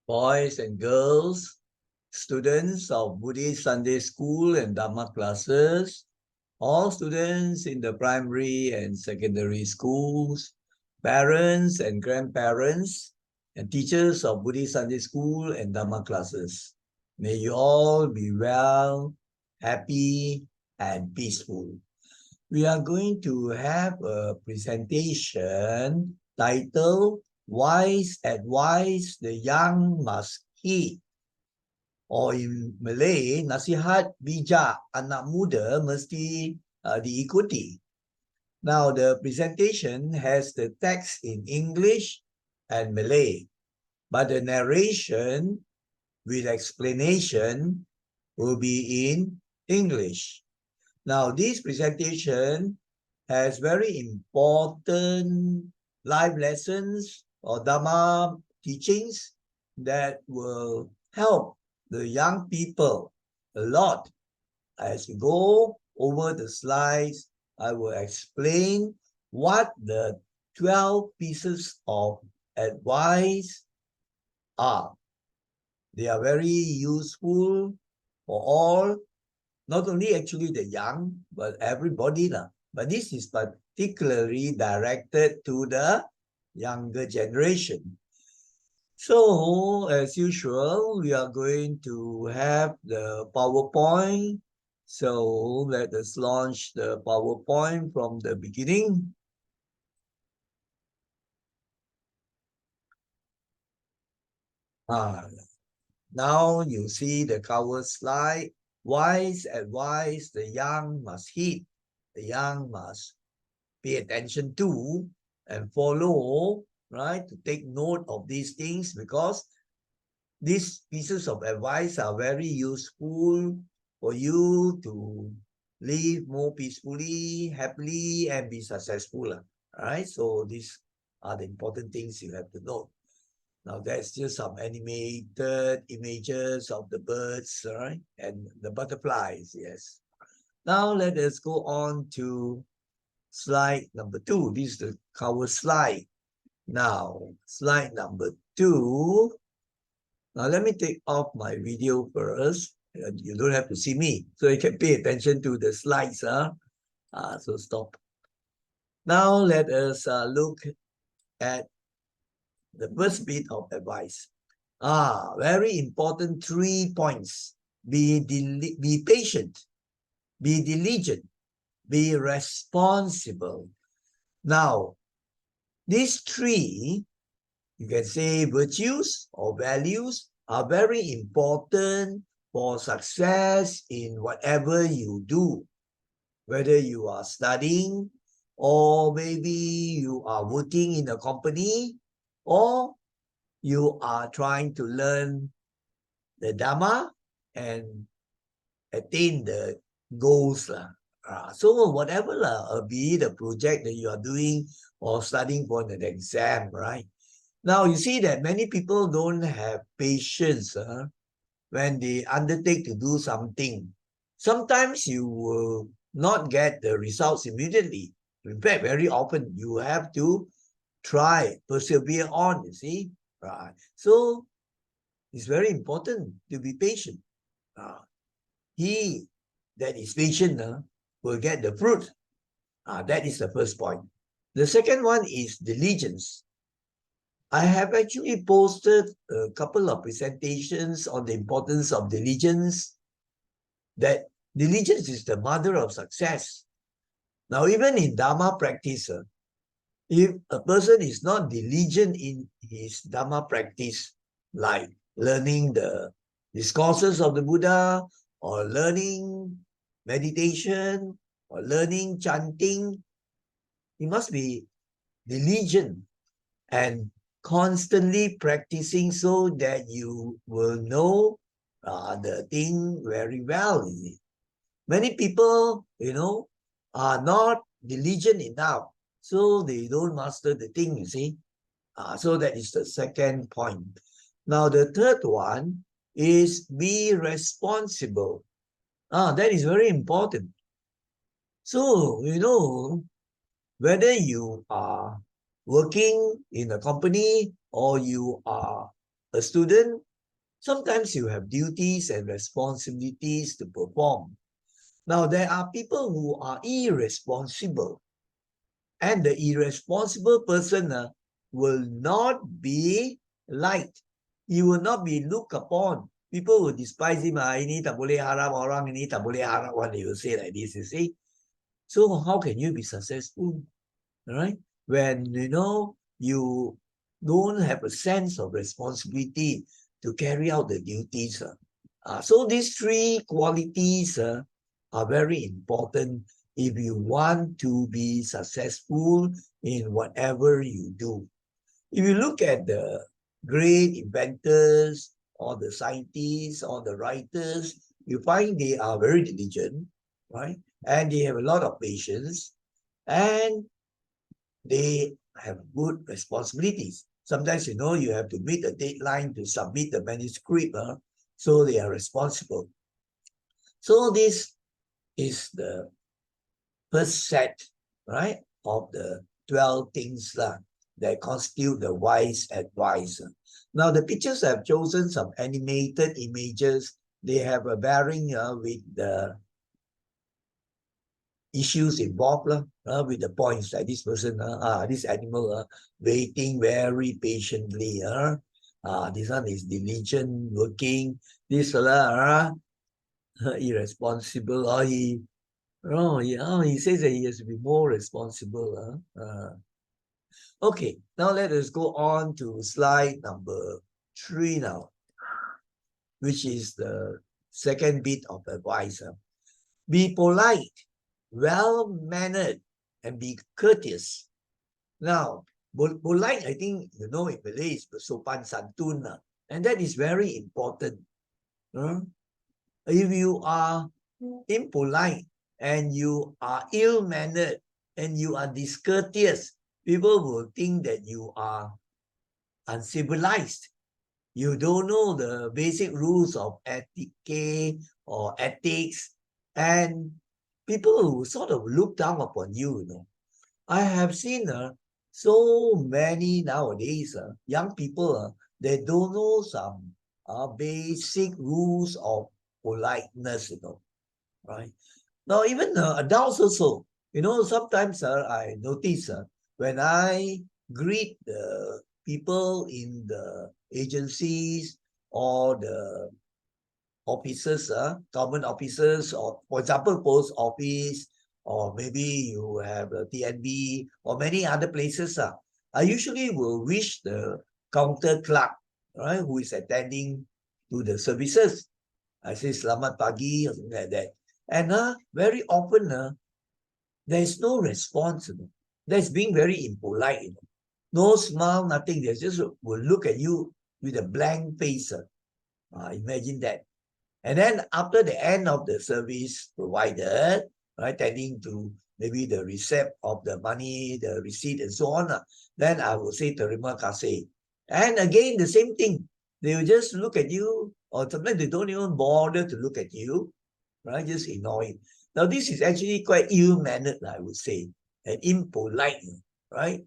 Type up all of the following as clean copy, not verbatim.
boys and girls, students of Buddhist Sunday School and Dharma classes, all students in the primary and secondary schools, parents and grandparents, and teachers of Buddhist Sunday School and Dharma classes. May you all be well, happy, and peaceful. We are going to have a presentation titled Wise Advice the Young Must Heed, or in Malay, nasihat bijak anak muda mesti diikuti. Now, the presentation has the text in English and Malay, but the narration with explanation will be in English. Now, this presentation has very important life lessons or Dharma teachings that will help the young people a lot. As we go over the slides, I will explain what the 12 pieces of advice are. They are very useful for all, not only actually the young, but everybody. But this is particularly directed to the younger generation. So, as usual, we are going to have the PowerPoint. So, let us launch the PowerPoint from the beginning. Now you see the cover slide. Wise advice the young must heed. The young must pay attention to and follow, right? To take note of these things, because these pieces of advice are very useful for you to live more peacefully, happily, and be successful. All right, so these are the important things you have to know. Now, that's just some animated images of the birds, right? And the butterflies, yes. Now, let us go on to slide number 2. This is the cover slide. Now, slide number 2. Now, let me take off my video first. You don't have to see me, so you can pay attention to the slides. So stop. Now, let us look at the first bit of advice. Very important 3 points. Be patient, be diligent, be responsible. Now, these 3, you can say virtues or values, are very important for success in whatever you do. Whether you are studying, or maybe you are working in a company, or you are trying to learn the Dharma and attain the goals. So whatever, be it a project that you are doing or studying for an exam, right? Now, you see that many people don't have patience when they undertake to do something. Sometimes you will not get the results immediately. In fact, very often you have to try, persevere on, you see. Right. So, it's very important to be patient. He that is patient will get the fruit. That is the first point. The second one is diligence. I have actually posted a couple of presentations on the importance of diligence, that diligence is the mother of success. Now, even in Dharma practice, if a person is not diligent in his Dharma practice, like learning the discourses of the Buddha, or learning meditation, or learning chanting, he must be diligent and constantly practicing so that you will know the thing very well. Many people, are not diligent enough, so they don't master the thing, you see. So that is the second point. Now, the third one is be responsible. That is very important. So, whether you are working in a company or you are a student, sometimes you have duties and responsibilities to perform. Now, there are people who are irresponsible, and the irresponsible person will not be liked. He will not be looked upon. People will despise him. Ini tak boleh harap orang, ini tak boleh harap one. They will say like this, you see. So how can you be successful? Right? When, you don't have a sense of responsibility to carry out the duties. So these three qualities are very important if you want to be successful in whatever you do. If you look at the great inventors or the scientists or the writers, you find they are very diligent, right? And they have a lot of patience, and they have good responsibilities. Sometimes, you have to meet a deadline to submit the manuscript, so they are responsible. So this is the first set, right, of the 12 things that constitute the wise advisor. Now, the pictures I have chosen some animated images. They have a bearing with the issues involved with the points like this person, this animal waiting very patiently. This one is diligent, working. This irresponsible. He says that he has to be more responsible. Okay, now let us go on to slide number 3 now, which is the second bit of advice. Be polite, well-mannered, and be courteous. Now, polite, I think, in Malay is sopan santun, and that is very important. If you are impolite and you are ill-mannered and you are discourteous, people will think that you are uncivilized. You don't know the basic rules of etiquette or ethics, and people will sort of look down upon you. I have seen so many nowadays, young people, they don't know some basic rules of politeness, right? Now, even adults also, sometimes I notice when I greet the people in the agencies or the offices, government offices, or for example, post office, or maybe you have a TNB or many other places. I usually will wish the counter clerk, right, who is attending to the services. I say selamat pagi or something like that. And very often there is no response. That's being very impolite. No smile, nothing. They just will look at you with a blank face. Imagine that. And then after the end of the service provided, right, tending to maybe the receipt of the money, the receipt and so on, then I will say terima kasih. And again, the same thing. They will just look at you, or sometimes they don't even bother to look at you, right? Just ignore it. Now, this is actually quite ill-mannered, I would say, and impolite, right?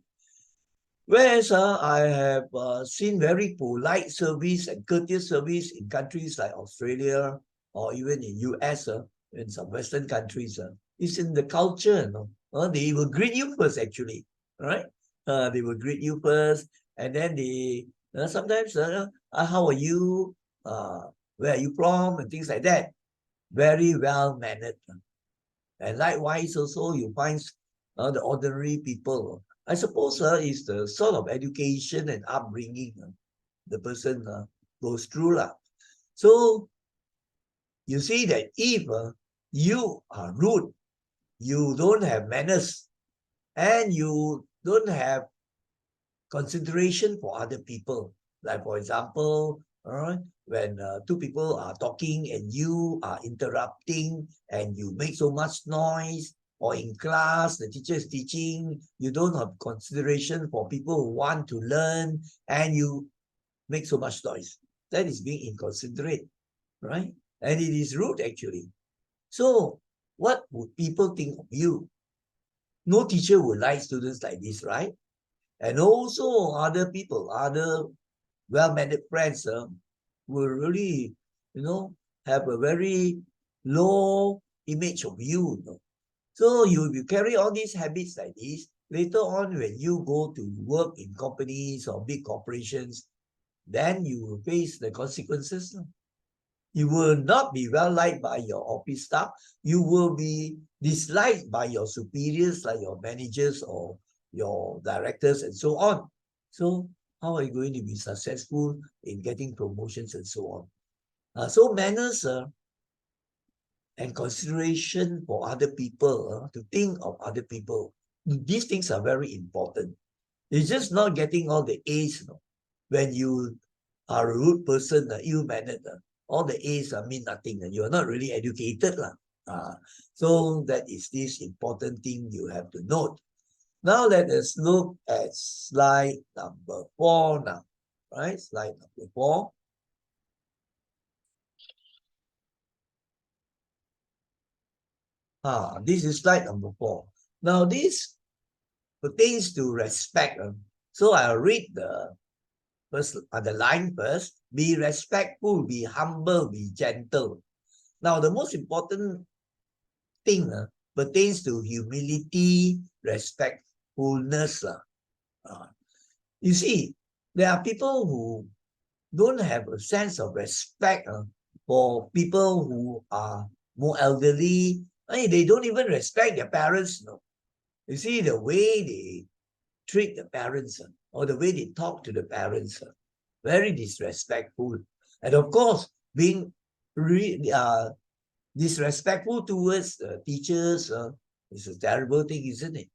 Whereas I have seen very polite service and courteous service in countries like Australia or even in US, in some Western countries. It's in the culture. They will greet you first, actually, right? They will greet you first, and then they sometimes, how are you? Where are you from? And things like that. Very well mannered. And likewise, also you find the ordinary people. I suppose is the sort of education and upbringing the person goes through. So you see that if you are rude, you don't have manners, and you don't have consideration for other people. Like, for example, when two people are talking and you are interrupting and you make so much noise, or in class, the teacher is teaching, you don't have consideration for people who want to learn, and you make so much noise. That is being inconsiderate, right? And it is rude, actually. So what would people think of you? No teacher would like students like this, right? And also other people, other well-mannered friends will really, have a very low image of you. So you carry all these habits like this, later on when you go to work in companies or big corporations, then you will face the consequences. You will not be well liked by your office staff. You will be disliked by your superiors, like your managers or your directors and so on. So how are you going to be successful in getting promotions and so on? So manners and consideration for other people, to think of other people, these things are very important. It's just not getting all the A's. When you are a rude person, ill-mannered, all the A's mean nothing. And you're not really educated. So that is this important thing you have to note. Now let us look at slide number 4 now. Right, slide number 4. This is slide number 4. Now this pertains to respect. So I'll read the first, the line first. Be respectful, be humble, be gentle. Now, the most important thing pertains to humility, respectfulness. You see, there are people who don't have a sense of respect for people who are more elderly. They don't even respect their parents. You see, the way they treat the parents or the way they talk to the parents, very disrespectful. And of course, being disrespectful towards teachers is a terrible thing, isn't it?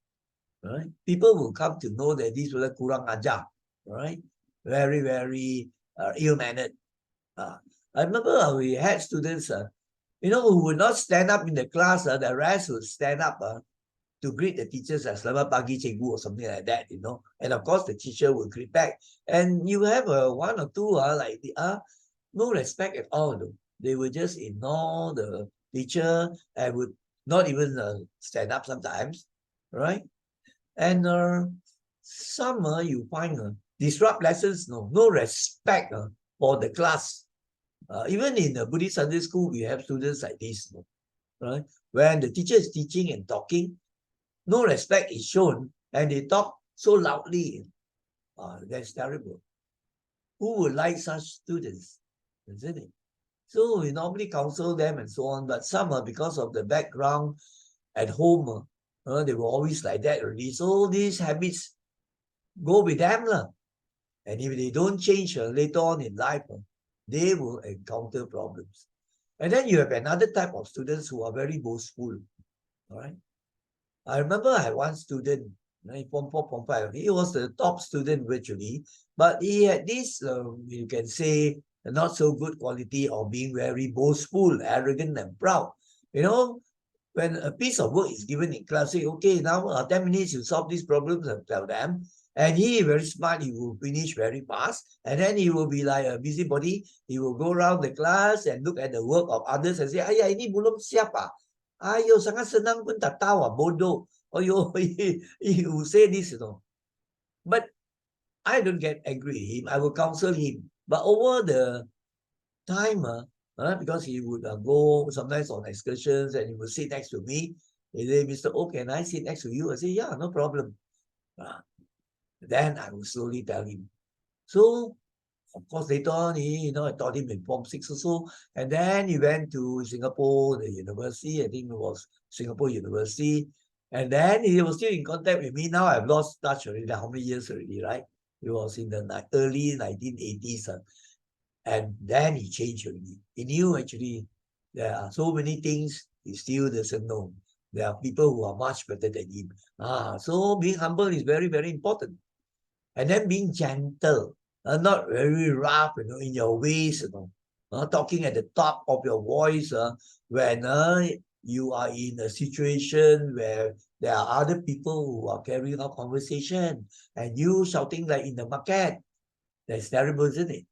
Right? People will come to know that these were kurang ajar, right? Very, very ill-mannered. I remember we had students, who would not stand up in the class. The rest would stand up to greet the teachers as selamat pagi cikgu or something like that, And of course, the teacher will greet back. And you have one or two like no respect at all. They will just ignore the teacher and would not even stand up sometimes, right? And some you find disrupt lessons, no respect for the class. Even in the Buddhist Sunday school, we have students like this, right? When the teacher is teaching and talking, no respect is shown, and they talk so loudly. That's terrible. Who would like such students? Isn't it? So we normally counsel them and so on, but some because of the background at home, they were always like that already. So these habits go with them. And if they don't change later on in life, they will encounter problems. And then you have another type of students who are very boastful. All right. I remember I had one student, Form 4, Form 5. He was the top student virtually, but he had this, you can say, not so good quality of being very boastful, arrogant, and proud. When a piece of work is given in class, say, okay, now 10 minutes you solve these problems and tell them. And he very smart, he will finish very fast. And then he will be like a busybody. He will go around the class and look at the work of others and say, ayah, ini belum siapa. Ayo, sangat senang pun tak tahu, bodoh. Ayo, he will say this, But I don't get angry with him. I will counsel him. But over the time, because he would go sometimes on excursions and he would sit next to me. He said, Mr. O, can I sit next to you? I say, yeah, no problem. Then I will slowly tell him. So, of course, later on, I taught him in Form 6 or so. And then he went to Singapore, the university. I think it was Singapore University. And then he was still in contact with me. Now I've lost touch already. How many years already, right? It was in the early 1980s. And then he changed already. He knew actually there are so many things he still doesn't know. There are people who are much better than him. So being humble is very, very important. And then being gentle, not very rough, in your ways, talking at the top of your voice when you are in a situation where there are other people who are carrying out conversation and you shouting like in the market. That's terrible, isn't it?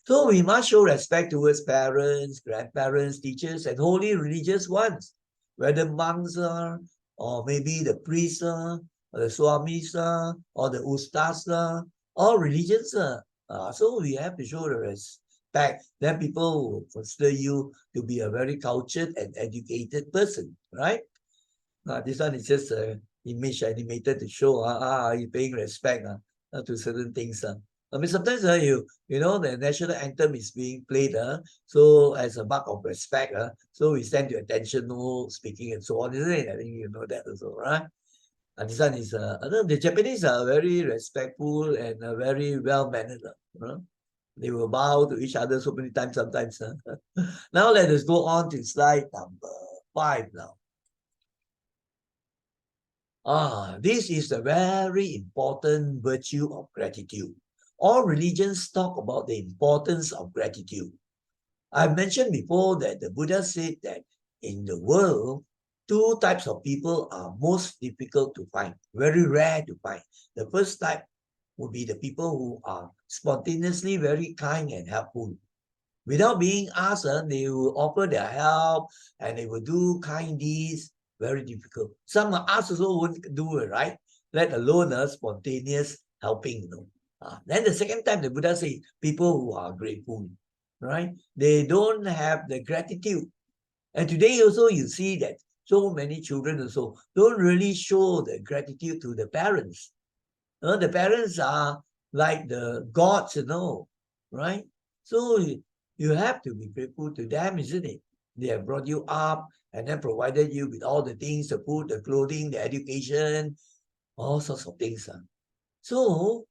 So we must show respect towards parents, grandparents, teachers, and holy religious ones, whether monks are, or maybe the priests are, or the swamis are, or the ustas are, all religions are. So we have to show the respect. Then people will consider you to be a very cultured and educated person, right? This one is just a image animated to show you paying respect to certain things. I mean, sometimes you know the national anthem is being played, so as a mark of respect, so we stand to attention, no speaking and so on, isn't it? I think you know that also, right? This one is I know the Japanese are very respectful and very well mannered. They will bow to each other so many times sometimes. Now let us go on to slide number 5 now. This is a very important virtue of gratitude. All religions talk about the importance of gratitude. I've mentioned before that the Buddha said that in the world, two types of people are most difficult to find, very rare to find. The first type would be the people who are spontaneously very kind and helpful. Without being asked, they will offer their help and they will do kind deeds. Very difficult. Some are asked also won't do it, right? Let alone a spontaneous helping, Then the second time the Buddha said, people who are grateful, right? They don't have the gratitude. And today also you see that so many children also don't really show the gratitude to the parents. The parents are like the gods, right? So you have to be grateful to them, isn't it? They have brought you up and then provided you with all the things, the food, the clothing, the education, all sorts of things. So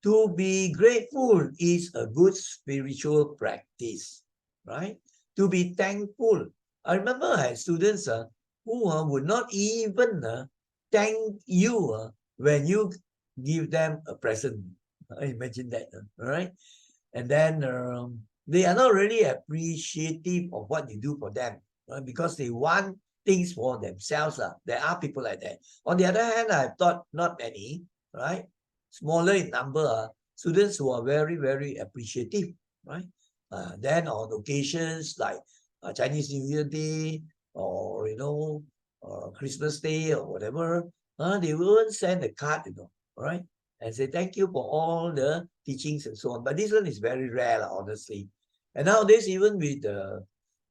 to be grateful is a good spiritual practice, right? To be thankful. I remember I had students who would not even thank you when you give them a present. Imagine that, right? And then they are not really appreciative of what you do for them, right? Because they want things for themselves. There are people like that. On the other hand, I've taught not many, right? Smaller in number, students who are very, very appreciative, right? Then on occasions like Chinese New Year Day or, Christmas Day or whatever, they will send a card, right? And say thank you for all the teachings and so on. But this one is very rare, honestly. And nowadays, even with the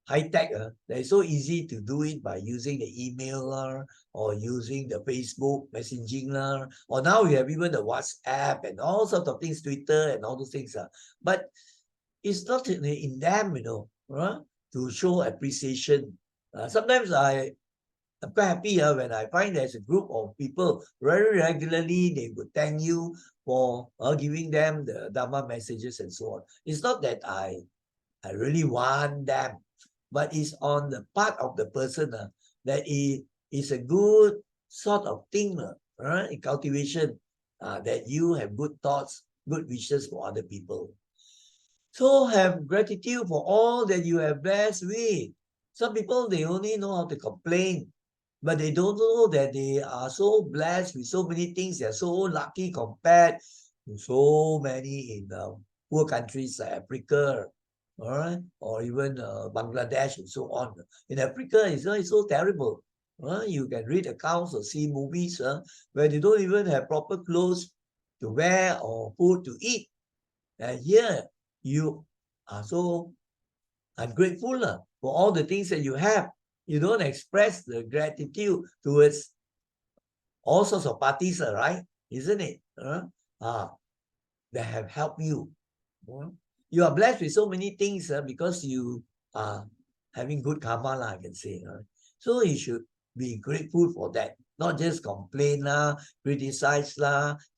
high tech, it's so easy to do it by using the email or using the Facebook messaging or now we have even the WhatsApp and all sorts of things, Twitter and all those things. But it's not in them, to show appreciation. Sometimes I'm quite happy when I find there's a group of people very regularly, they would thank you for giving them the Dharma messages and so on. It's not that I really want them, but it's on the part of the person that it is a good sort of thing, right? In cultivation, that you have good thoughts, good wishes for other people. So have gratitude for all that you have blessed with. Some people, they only know how to complain, but they don't know that they are so blessed with so many things. They are so lucky compared to so many in poor countries like Africa, all right, or even Bangladesh and so on. In Africa, it's so terrible. You can read accounts or see movies where they don't even have proper clothes to wear or food to eat. And here, you are so ungrateful for all the things that you have. You don't express the gratitude towards all sorts of parties, right? Isn't it? That have helped you. You are blessed with so many things because you are having good karma, I can say. So you should be grateful for that. Not just complain, criticize,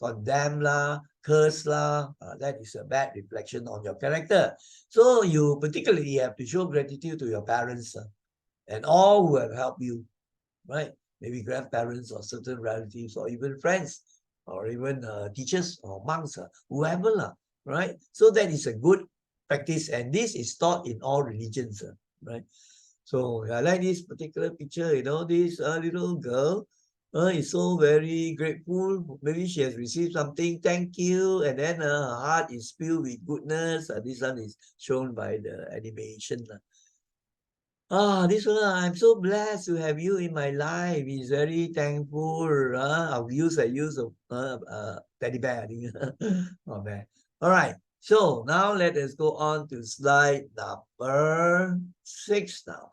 condemn, curse. That is a bad reflection on your character. So you particularly have to show gratitude to your parents and all who have helped you, right? Maybe grandparents or certain relatives or even friends or even teachers or monks, whoever, right? So that is a good practice and this is taught in all religions, right? So I like this particular picture, this little girl is so very grateful. Maybe she has received something, thank you, and then her heart is filled with goodness. This one is shown by the animation. This one, I'm so blessed to have you in my life. He's very thankful. I use of teddy bear, I think. Oh man. All right. So now let us go on to slide number 6 now.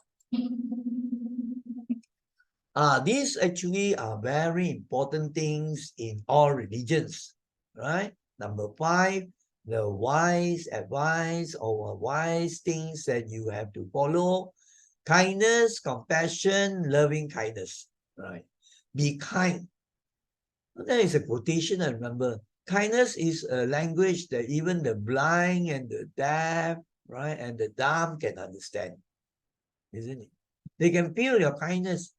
These actually are very important things in all religions, right? Number 5, the wise advice or wise things that you have to follow. Kindness, compassion, loving kindness, right? Be kind. There is a quotation I remember. Kindness is a language that even the blind and the deaf, right, and the dumb can understand, isn't it? They can feel your kindness.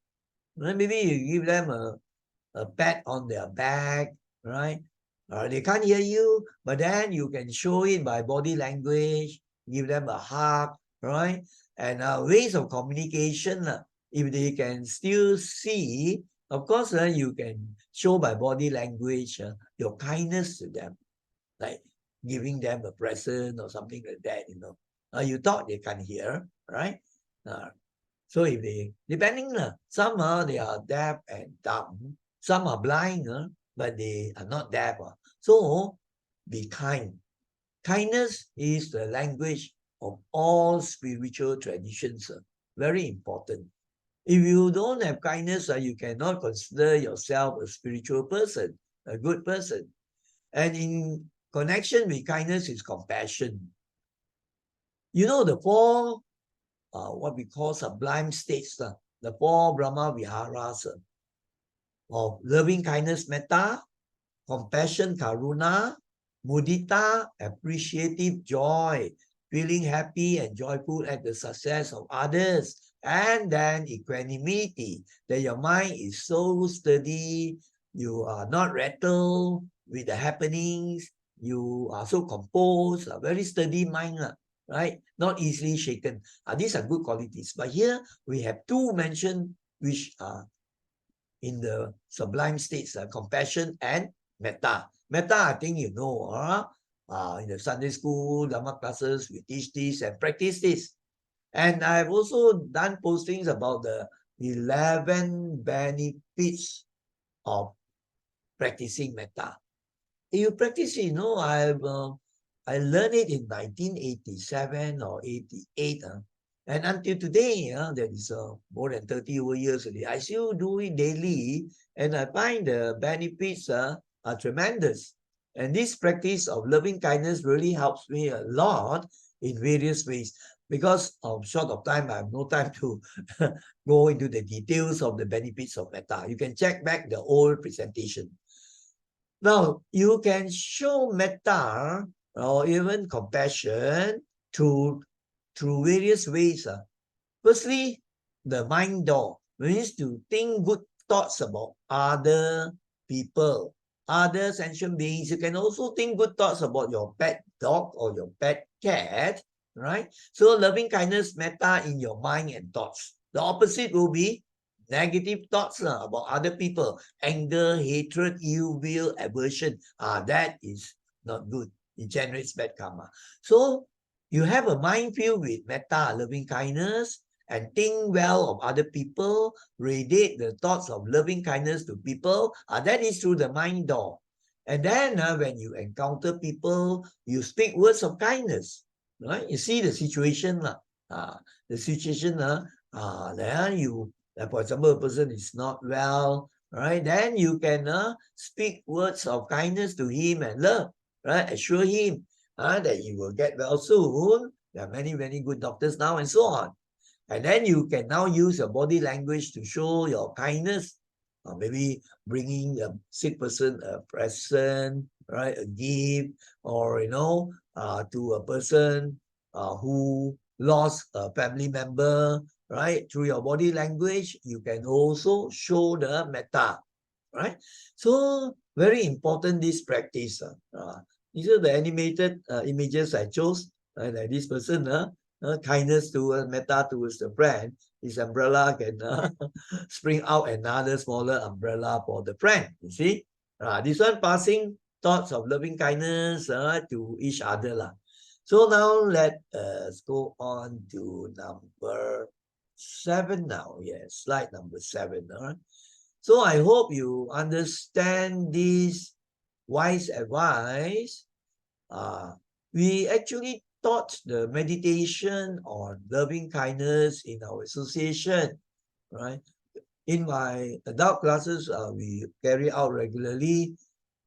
Right? Maybe you give them a pat on their back, right? They can't hear you, but then you can show it by body language, give them a hug, right? And ways of communication, if they can still see, of course, you can show by body language your kindness to them, like giving them a present or something like that, you thought they can't hear, right? So if they, depending, some they are deaf and dumb, some are blind, but they are not deaf. So be kind. Kindness is the language of all spiritual traditions. Very important. If you don't have kindness, you cannot consider yourself a spiritual person, a good person. And in connection with kindness is compassion. You know the four what we call sublime states, the four Brahma Viharas of loving kindness, metta, compassion, karuna, mudita, appreciative joy, feeling happy and joyful at the success of others, and then equanimity, that your mind is so steady, you are not rattled with the happenings, you are so composed, a very steady mind, right? Not easily shaken. These are good qualities. But here we have two mentioned which are in the sublime states, compassion and metta. Metta, I think you know, in the Sunday school, Dhamma classes, we teach this and practice this. And I've also done postings about the 11 benefits of practicing metta. If you practice it, I learned it in 1987 or 88. And until today, that is more than 30 over years already, I still do it daily, and I find the benefits are tremendous. And this practice of loving kindness really helps me a lot in various ways. Because of short of time, I have no time to go into the details of the benefits of metta. You can check back the old presentation. Now, you can show metta or even compassion through various ways. Firstly, the mind door means to think good thoughts about other people, other sentient beings. You can also think good thoughts about your pet dog or your pet cat, right? So loving kindness, metta in your mind and thoughts. The opposite will be negative thoughts about other people, anger, hatred, ill will, aversion. That is not good. It generates bad karma. So you have a mind filled with metta, loving kindness, and think well of other people, radiate the thoughts of loving kindness to people. That is through the mind door. And then when you encounter people, you speak words of kindness. Right? You see the situation. The situation, then you, for example, a person is not well, right? Then you can speak words of kindness to him and love, right? Assure him that he will get well soon. There are many, many good doctors now and so on. And then you can now use your body language to show your kindness. Maybe bringing a sick person a present, right? A gift, or, to a person who lost a family member, right? Through your body language, you can also show the metta, right? So very important, this practice. These are the animated images I chose. Like this person, kindness towards metta towards the friend. His umbrella can spring out another smaller umbrella for the friend. You see, this one passing thoughts of loving kindness to each other lah. So now let us go on to number 7 now. Yes, slide number 7. So I hope you understand this wise advice We actually taught the meditation on loving kindness in our association, right? In my adult classes, we carry out regularly.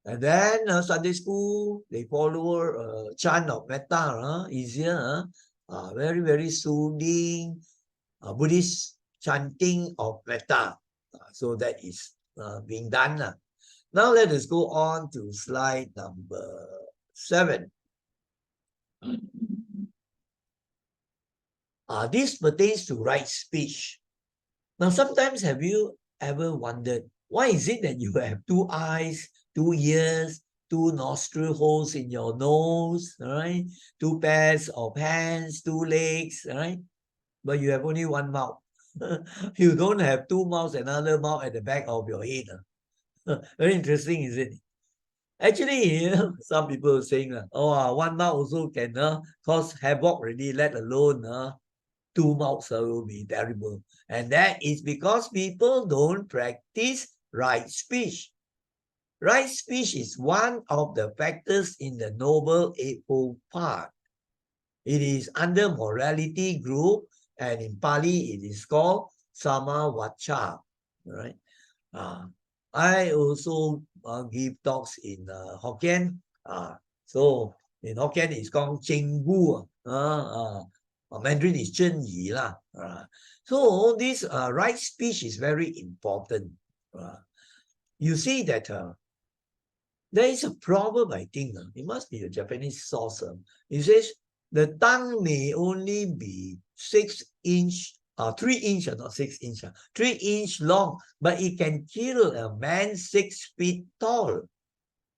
And then Sunday school, they follow a chant of metta, easier, very, very soothing, Buddhist chanting of metta. So that is being done. Now let us go on to slide number 7. This pertains to right speech. Now, sometimes have you ever wondered, why is it that you have 2 eyes, 2 ears, 2 nostril holes in your nose, right? 2 pairs of hands, 2 legs, right? But you have only 1 mouth. You don't have 2 mouths, another mouth at the back of your head. Very interesting, isn't it? Actually, some people are saying, 1 mouth also can cause havoc already, let alone 2 mouths will be terrible. And that is because people don't practice right speech. Right speech is one of the factors in the Noble Eightfold Path. It is under morality group, and in Pali it is called Sama Vacha. Right? I also give talks in Hokkien. So in Hokkien it's called Cheng Gu. Mandarin is Zhen Yi lah. So this right speech is very important. You see that there is a problem, I think. It must be a Japanese source. It says the tongue may only be 6-inch, 3-inch, not 6-inch, 3-inch long, but it can kill a man 6 feet tall.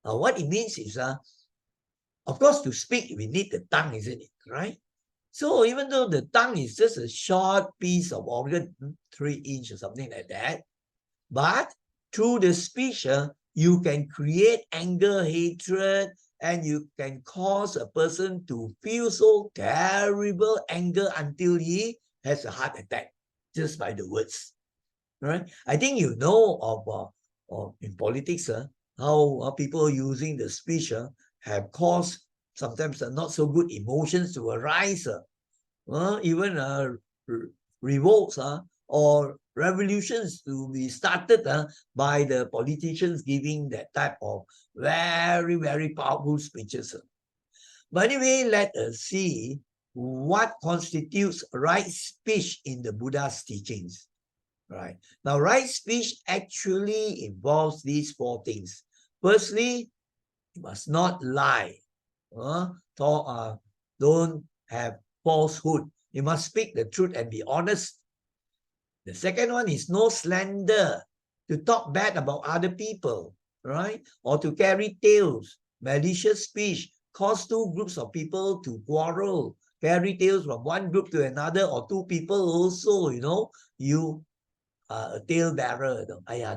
What it means is, of course, to speak, we need the tongue, isn't it? Right? So even though the tongue is just a short piece of organ, 3-inch or something like that, but through the speech, you can create anger, hatred, and you can cause a person to feel so terrible anger until he has a heart attack just by the words. Right? I think you know of in politics, how people using the speech have caused sometimes not so good emotions to arise. Even revolts or revolutions to be started by the politicians giving that type of very, very powerful speeches. But anyway, let us see what constitutes right speech in the Buddha's teachings. Right. Now, right speech actually involves these 4 things. Firstly, you must not lie. Don't have falsehood. You must speak the truth and be honest. The second one is no slander, to talk bad about other people, right? Or to carry tales, malicious speech, cause 2 groups of people to quarrel, carry tales from one group to another, or 2 people also, you a tale-bearer.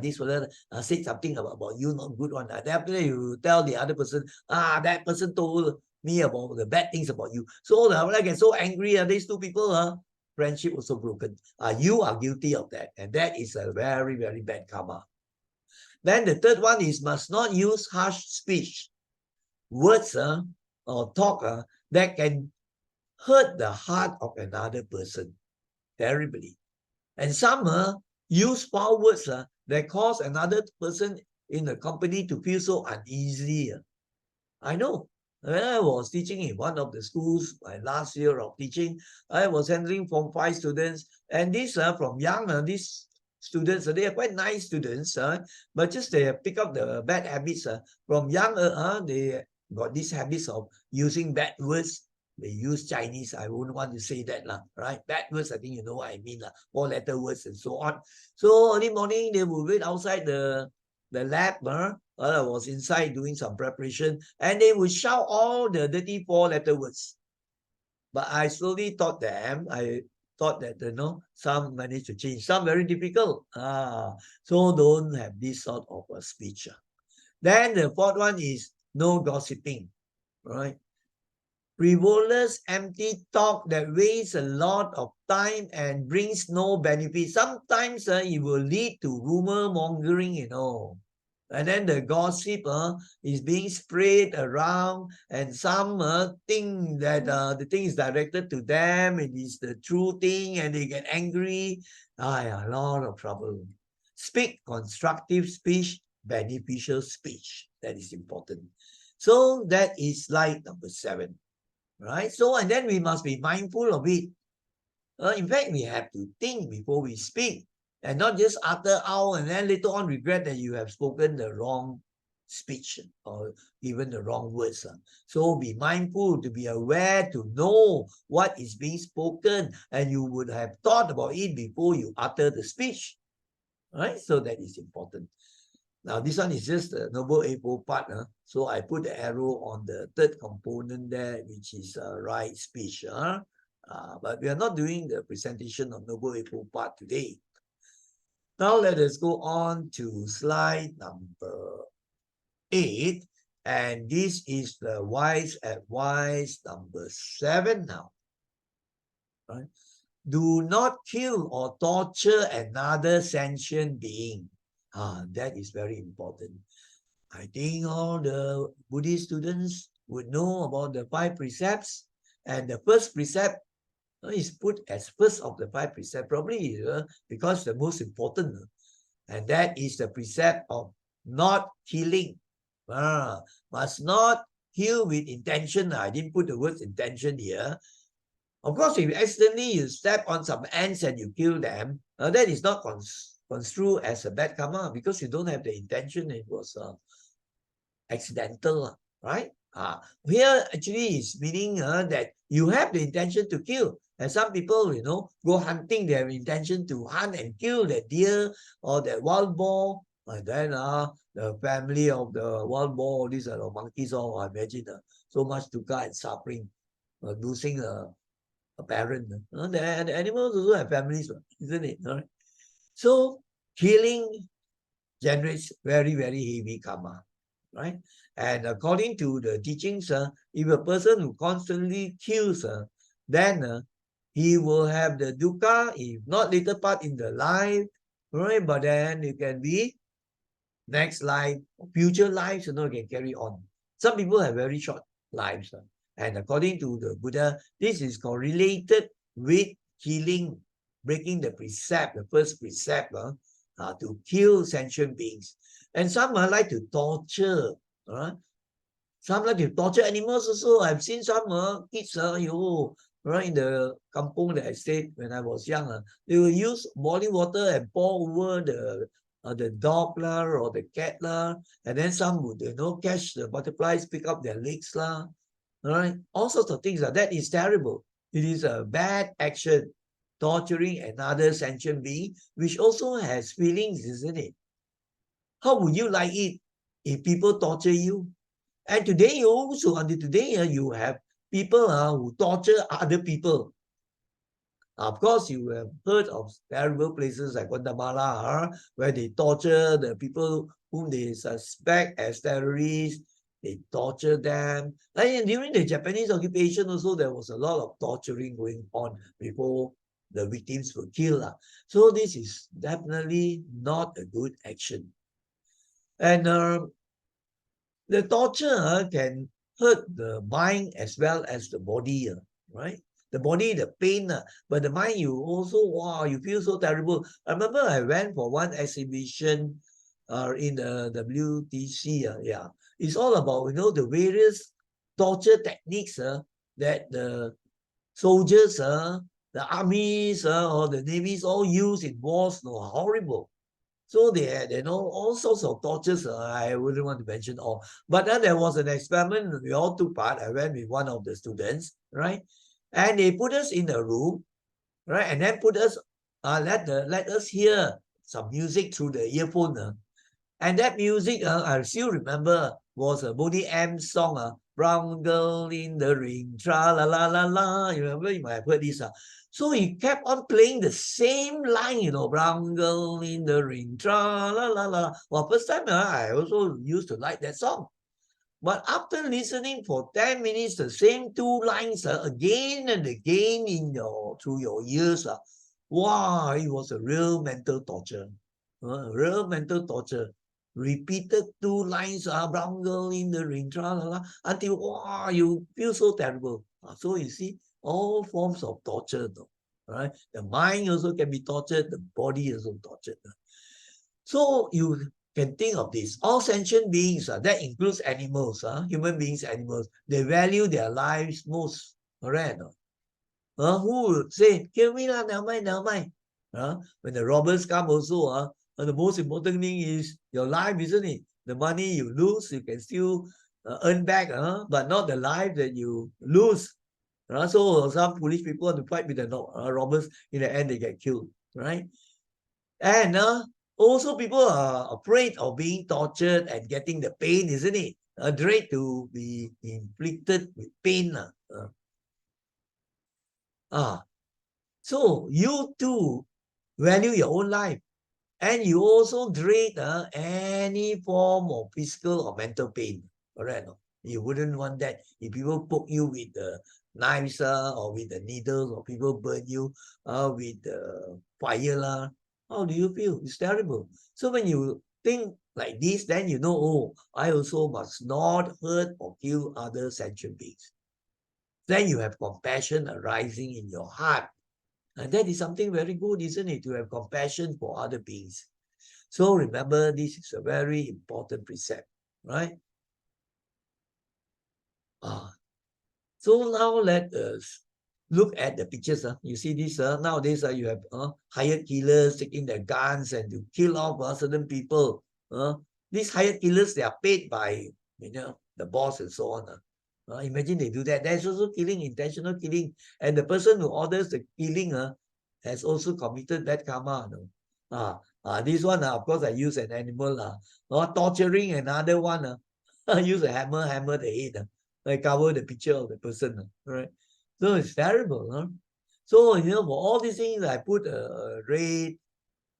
This person said something about you, not good one. Then after that, you tell the other person, that person told me about the bad things about you. So I get so angry, these 2 people, friendship also broken. You are guilty of that. And that is a very, very bad karma. Then the third one is must not use harsh speech, words or talk that can hurt the heart of another person terribly. And some use foul words that cause another person in the company to feel so uneasy. I know. When I was teaching in one of the schools, my last year of teaching, I was handling Form 5 students, and these from young, these students, they are quite nice students, but just they pick up the bad habits. From young, they got these habits of using bad words. They use Chinese. I wouldn't want to say that, right? Bad words, I think you know what I mean, 4-letter words and so on. So early morning, they will wait outside the lab, while I was inside doing some preparation, and they would shout all the dirty 4-letter words. But I slowly taught them. I thought that, some managed to change, some very difficult. So don't have this sort of a speech. Then the fourth one is no gossiping, right? Frivolous, empty talk that wastes a lot of time and brings no benefit. Sometimes it will lead to rumor mongering, And then the gossip is being spread around, and some think that the thing is directed to them, it is the true thing, and they get angry. Yeah, a lot of trouble. Speak constructive speech, beneficial speech. That is important. So that is slide number 7. Right? So, and then we must be mindful of it. In fact, we have to think before we speak, and not just utter out and then later on regret that you have spoken the wrong speech or even the wrong words. So be mindful, to be aware, to know what is being spoken, and you would have thought about it before you utter the speech. Right? So that is important. Now, this one is just the Noble Eightfold part. So I put the arrow on the third component there, which is right speech. But we are not doing the presentation of Noble Eightfold part today. Now let us go on to slide number 8. And this is the wise advice number 7 now. Right? Do not kill or torture another sentient being. That is very important. I think all the Buddhist students would know about the 5 precepts. And the first precept is put as first of the 5 precepts, probably because the most important. And that is the precept of not killing. Must not kill with intention. I didn't put the word intention here. Of course, if accidentally you step on some ants and you kill them, that is not construed as a bad karma, because you don't have the intention. It was accidental, right? Here actually is meaning that you have the intention to kill. And some people, go hunting, they have intention to hunt and kill that deer or that wild boar. And then the family of the wild boar, these are the monkeys, I imagine so much dukkha and suffering, losing a parent. The animals also have families, isn't it? All right? So killing generates very, very heavy karma, right? And according to the teachings, if a person who constantly kills, then he will have the dukkha, if not later part in the life, right? But then it can be next life, future lives, can carry on. Some people have very short lives. And according to the Buddha, this is correlated with killing, breaking the precept, the first precept, to kill sentient beings. And some like to torture. Some like to torture animals also. I've seen some kids, right, in the kampung that I stayed when I was young. They will use boiling water and pour over the dog or the cat and then some would catch the butterflies, pick up their legs right? All sorts of things. That is terrible. It is a bad action, torturing another sentient being, which also has feelings, isn't it? How would you like it if people torture you? And today also, until today, you have people who torture other people. Of course, you have heard of terrible places like Guatemala, where they torture the people whom they suspect as terrorists. They torture them. And during the Japanese occupation also, there was a lot of torturing going on before the victims were killed. So this is definitely not a good action. And the torture can hurt the mind as well as the body, right? The body, the pain, but the mind, you also, you feel so terrible. I remember I went for one exhibition in the WTC. Yeah, it's all about, the various torture techniques that the soldiers, the armies, or the navies all use in wars. Horrible. So they had, all sorts of tortures. I wouldn't want to mention all. But then there was an experiment. We all took part. I went with one of the students, right? And they put us in a room, right? And then put us, let us hear some music through the earphone. And that music, I still remember, was a Boney M song, Brown Girl in the Ring, tra la la la la. You remember, you might have heard this. So he kept on playing the same line, Brown Girl in the Ring, tra la la la. Well, first time, I also used to like that song. But after listening for 10 minutes, the same 2 lines again and again through your ears, wow, it was a real mental torture. Real mental torture. repeated 2 lines, brown girl in the rain, tra la la, until wow, you feel so terrible. So you see, all forms of torture, though, right? The mind also can be tortured, the body also tortured. So you can think of this. All sentient beings, that includes animals, human beings, animals, they value their lives most. Correct? Who would say, kill me lah, never mind, never mind. When the robbers come also, the most important thing is your life, isn't it? The money you lose, you can still earn back, but not the life that you lose. So some foolish people want to fight with the robbers, in the end they get killed, right? And also people are afraid of being tortured and getting the pain, isn't it? Afraid to be inflicted with pain. So you too value your own life. And you also dread any form of physical or mental pain. Correct? No? You wouldn't want that. If people poke you with the knives or with the needles, or people burn you with the fire, how do you feel? It's terrible. So when you think like this, then you know, oh, I also must not hurt or kill other sentient beings. Then you have compassion arising in your heart. And that is something very good, isn't it? To have compassion for other beings. So remember, this is a very important precept, right? So now let us look at the pictures. You see this, nowadays you have hired killers taking their guns and to kill off certain people. These hired killers, they are paid by the boss and so on. Imagine they do that. There's also killing, intentional killing. And the person who orders the killing has also committed bad karma. This one, of course, I use an animal. Torturing another one. Use a hammer the head. I cover the picture of the person. Right? So it's terrible. So, for all these things, I put a red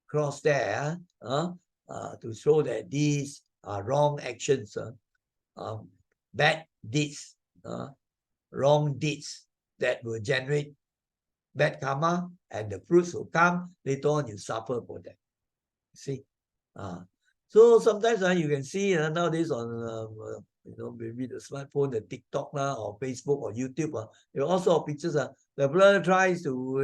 cross there to show that these are wrong actions, bad deeds, wrong deeds that will generate bad karma, and the fruits will come. Later on, you suffer for that. See? So sometimes you can see nowadays on maybe the smartphone, the TikTok or Facebook or YouTube, there are also pictures. The brother tries to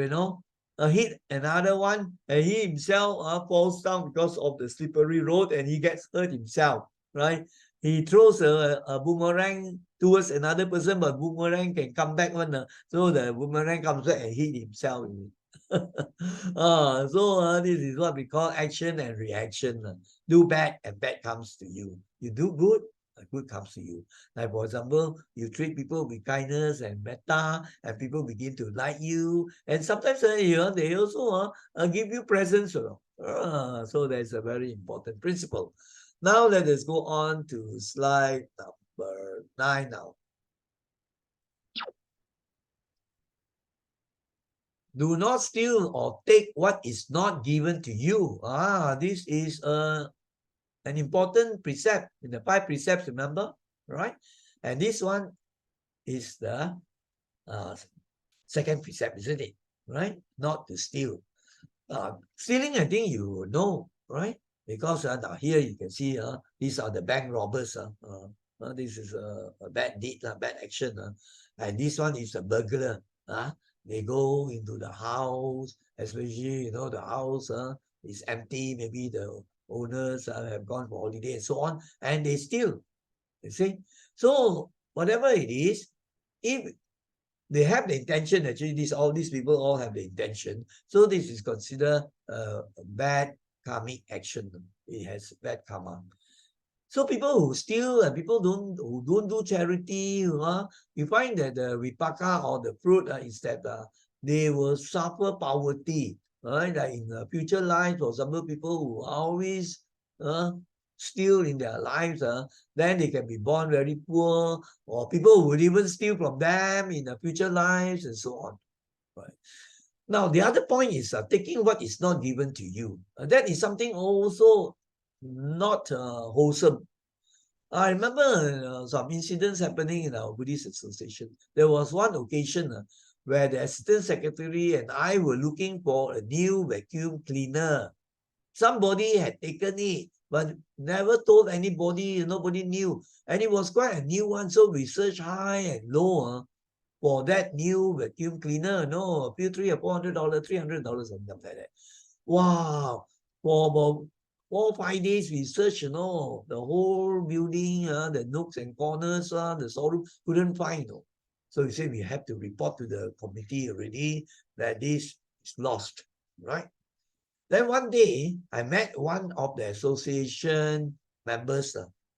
hit another one, and he himself falls down because of the slippery road, and he gets hurt himself, right? He throws a boomerang towards another person, but boomerang can come back one. So the boomerang comes back and hit himself. So this is what we call action and reaction. Do bad and bad comes to you. You do good, good comes to you. Like for example, you treat people with kindness and metta, and people begin to like you. And sometimes they also give you presents. So that's a very important principle. Now let us go on to slide number 9 now. Do not steal or take what is not given to you. This is an important precept in the 5 precepts, remember? Right? And this one is the second precept, isn't it? Right? Not to steal. Stealing, I think you know, right? Because now here you can see these are the bank robbers. This is a bad deed, bad action. And this one is a burglar. They go into the house, especially, the house is empty. Maybe the owners have gone for holiday and so on, and they steal. You see? So whatever it is, if they have the intention, actually, all these people all have the intention. So this is considered a bad karmic action. It has bad karma. So people who steal and people who don't do charity, you find that the vipaka or the fruit is that they will suffer poverty. Right? Like in future life, for example, people who always steal in their lives, then they can be born very poor, or people would even steal from them in the future lives and so on. Right? Now, the other point is taking what is not given to you. That is something also not wholesome. I remember some incidents happening in our Buddhist association. There was one occasion where the assistant secretary and I were looking for a new vacuum cleaner. Somebody had taken it, but never told anybody, nobody knew. And it was quite a new one, so we searched high and low for that new vacuum cleaner. No, a few $300 or $400, $300, something like that. Wow, for about 4 or 5 days we searched, the whole building, the nooks and corners, the storeroom, couldn't find. So we said we have to report to the committee already that this is lost, right? Then one day I met one of the association members,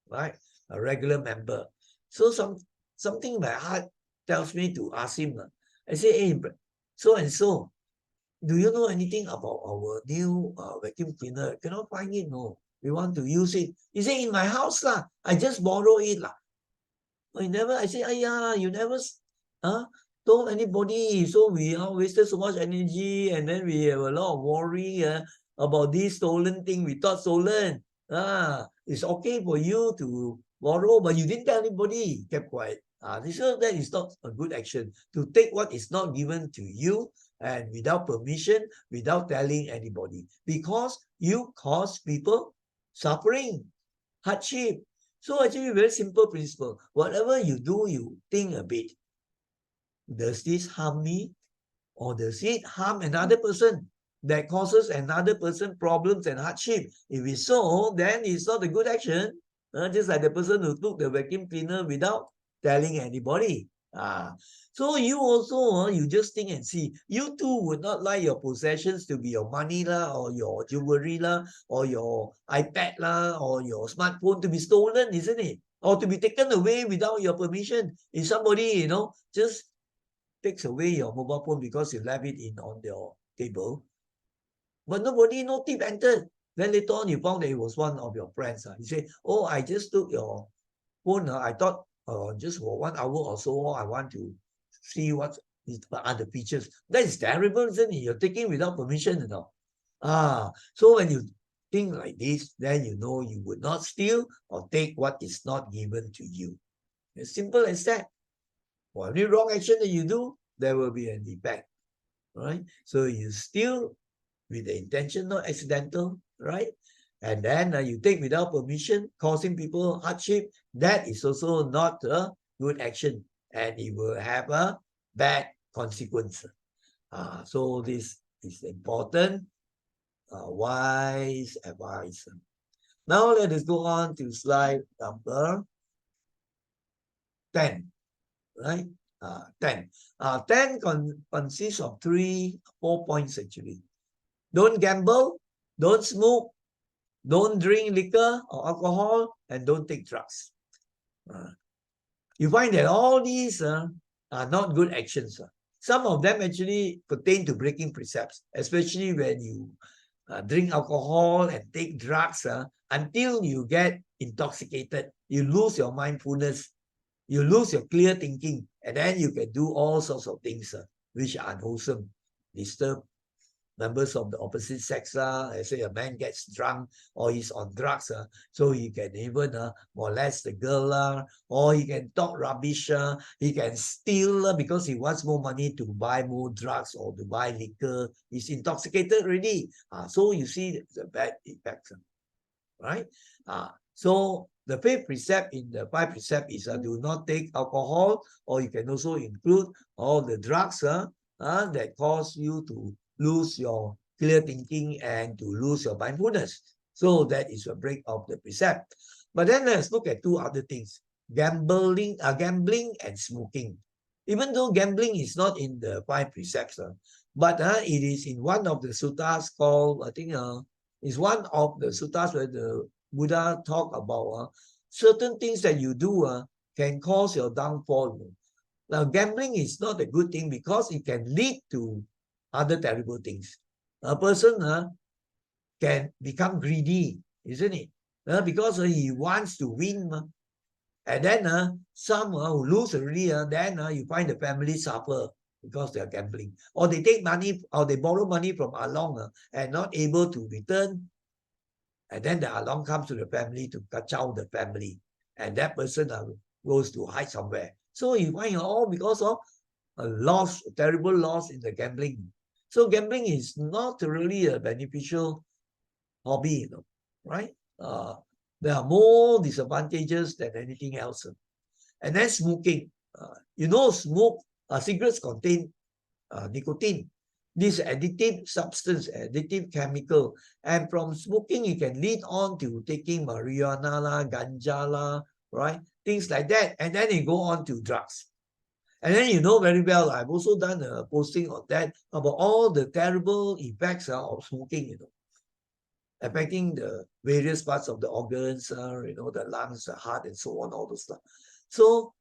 right, a regular member. So something my heart tells me to ask him. I say, hey, so and so, do you know anything about our new vacuum cleaner? Cannot find it, no. We want to use it. He said, in my house, lah. I just borrow it, lah. I say, you never told anybody. So we wasted so much energy, and then we have a lot of worry about this stolen thing. We thought stolen. It's okay for you to borrow, but you didn't tell anybody. Kept quiet. So that is not a good action. To take what is not given to you and without permission, without telling anybody, because you cause people suffering, hardship. So actually, very simple principle. Whatever you do, you think a bit. Does this harm me? Or does it harm another person that causes another person problems and hardship? If it's so, then it's not a good action. Just like the person who took the vacuum cleaner without telling anybody. So you also, you just think and see. You too would not like your possessions to be your money lah, or your jewelry lah, or your iPad lah, or your smartphone to be stolen, isn't it? Or to be taken away without your permission. If somebody, just takes away your mobile phone because you left it on your table, but nobody, no tip entered. Then later on, you found that it was one of your friends. He said, oh, I just took your phone. I thought just for 1 hour or so, I want to see what are the features. That is terrible, isn't it? You're taking without permission, So when you think like this, then you know you would not steal or take what is not given to you. As simple as that. For any wrong action that you do, there will be an effect, right? So you steal with the intention, not accidental, right? And then you take without permission, causing people hardship. That is also not a good action, and it will have a bad consequence. So this is important, wise advice. Now let us go on to slide number 10. Right? 10. 10 consists of 4 points actually. Don't gamble, don't smoke, don't drink liquor or alcohol, and don't take drugs. You find that all these are not good actions. Some of them actually pertain to breaking precepts, especially when you drink alcohol and take drugs until you get intoxicated. You lose your mindfulness. You lose your clear thinking, and then you can do all sorts of things which are unwholesome, disturb members of the opposite sex. Let's say a man gets drunk or he's on drugs, so he can even molest the girl, or he can talk rubbish, he can steal because he wants more money to buy more drugs or to buy liquor. He's intoxicated already. So you see the bad effects, right? So the fifth precept in the 5 precepts is do not take alcohol, or you can also include all the drugs that cause you to lose your clear thinking and to lose your mindfulness. So that is a break of the precept. But then let's look at 2 other things. Gambling and smoking. Even though gambling is not in the 5 precepts, but it is in one of the suttas called, I think, is one of the suttas where the Buddha talk about certain things that you do can cause your downfall. Now, gambling is not a good thing because it can lead to other terrible things. A person can become greedy, isn't it? Because he wants to win. And then some who lose already, then you find the family suffer because they are gambling. Or they take money, or they borrow money from Along and not able to return. And then the Along comes to the family to kacau the family. And that person goes to hide somewhere. So you find all because of a loss, a terrible loss in the gambling. So gambling is not really a beneficial hobby, right? There are more disadvantages than anything else. And then smoking. Cigarettes contain nicotine. This addictive substance, addictive chemical. And from smoking, you can lead on to taking marijuana la, ganja la, right? Things like that. And then you go on to drugs. And then you know very well, I've also done a posting on that about all the terrible effects of smoking, affecting the various parts of the organs, the lungs, the heart, and so on, all those stuff. So